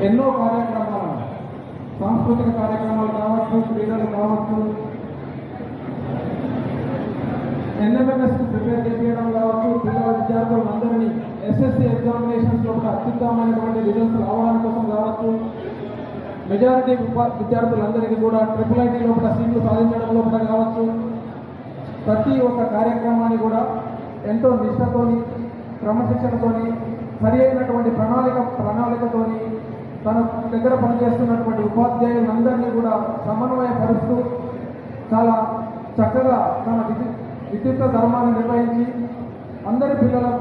ఎన్నో కార్యక్రమాలు, సాంస్కృతిక కార్యక్రమాలు కావచ్చు, క్రీడలు కావచ్చు, ఎన్ఎంఎంఎస్ ప్రిపేర్ చేయడం కావచ్చు, పిల్లల విద్యార్థులందరినీ ఎస్ఎస్సి ఎగ్జామినేషన్స్లో కూడా అత్యుత్తమైనటువంటి రిజల్ట్స్ రావడం కోసం కావచ్చు, మెజారిటీ విద్యార్థులందరికీ కూడా IIIT లోపల సీట్లు సాధించడం లోపల కావచ్చు, ప్రతి ఒక్క కార్యక్రమాన్ని కూడా ఎంతో నిష్ఠతోని, క్రమశిక్షణతోని, సరి అయినటువంటి ప్రణాళికతోని తన దగ్గర పనిచేస్తున్నటువంటి ఉపాధ్యాయులందరినీ కూడా సమన్వయపరుస్తూ చాలా చక్కగా తన విద్యుత్ ధర్మాన్ని నిర్వహించి అందరి పిల్లలకు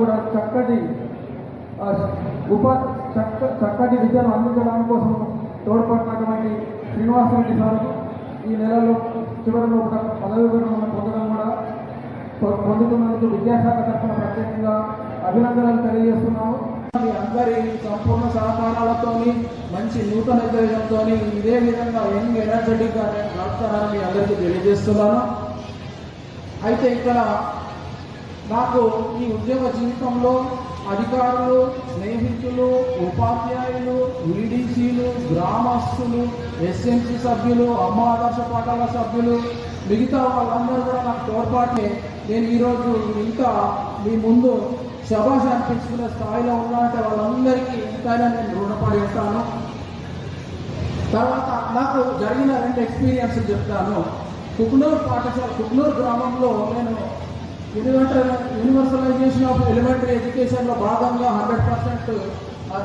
కూడా చక్కటి విద్యను అందించడం కోసం తోడ్పడినటువంటి శ్రీనివాసరెడ్డి సార్ ఈ నెలలో చివరిలో కూడా పదవి విరమణ పొందుతున్నందుకు విద్యాశాఖ తరఫున ప్రత్యేకంగా అభినందనలు తెలియజేస్తున్నాము. అందరి సంపూర్ణ సహకారాలతో మంచి నూతన ఉద్యోగంతో ఇదే విధంగా యంగ్ ఎనర్జెటిక్గా నడుపుతారని మీ అందరికీ తెలియజేస్తున్నాను. అయితే ఇక్కడ నాకు ఈ ఉద్యోగ జీవితంలో అధికారులు, స్నేహితులు, ఉపాధ్యాయులు, ఈడీసీలు, గ్రామస్తులు, ఎస్ఎంసీ సభ్యులు, అమ్మ ఆదర్శ పాఠశాల సభ్యులు, మిగతా వాళ్ళందరూ కూడా నాకు తోడ్పాటే నేను ఈరోజు ఇంకా మీ ముందు శభాష్ అనిపించుకునే స్థాయిలో ఉన్నానంటే వాళ్ళందరికీ ఇంతైనా నేను రుణపడి ఉంటాను. తర్వాత నాకు జరిగిన 2 ఎక్స్పీరియన్స్ చెప్తాను. కుక్నూరు గ్రామంలో నేను యూనివర్సలైజేషన్ ఆఫ్ ఎలిమెంటరీ ఎడ్యుకేషన్లో భాగంగా 100%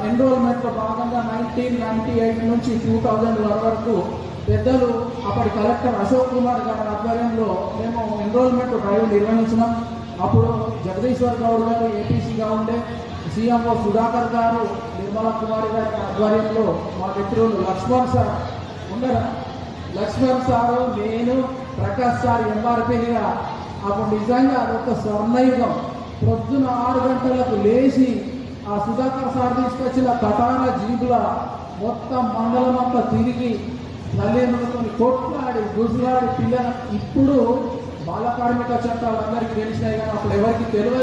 ఎన్రోల్మెంట్లో భాగంగా 1998 నుంచి 2001 వరకు పెద్దలు అప్పటి కలెక్టర్ అశోక్ కుమార్ గారి ఆధ్వర్యంలో మేము ఎన్రోల్మెంట్ డ్రైవ్ నిర్వహించినాం. అప్పుడు జగదీశ్వర్ గౌడ్ గారు ఏపీసీగా ఉండే, సీఎంఓ సుధాకర్ గారు, నిర్మలా కుమారి గారి ఆధ్వర్యంలో మా మిత్రులు లక్ష్మణ్ సార్ ఉండరా, లక్ష్మణ్ సారు, నేను, ప్రకాష్ సార్ ఎంఆర్పీగా అప్పుడు నిజంగా అదొక స్వర్ణయుగం. పొద్దున 6 గంటలకు లేచి ఆ సుధాకర్ సార్ తీసుకొచ్చిన కటారా జీబుల మొత్తం మండలం అంతా తిరిగి తల్లిదండ్రులతో కొట్లాడి గుజులాడి పిల్లలు. ఇప్పుడు బాల కార్మిక చట్టాలు అందరికీ తెలిసినాయి, కానీ అప్పుడు ఎవరికి తెలియదు.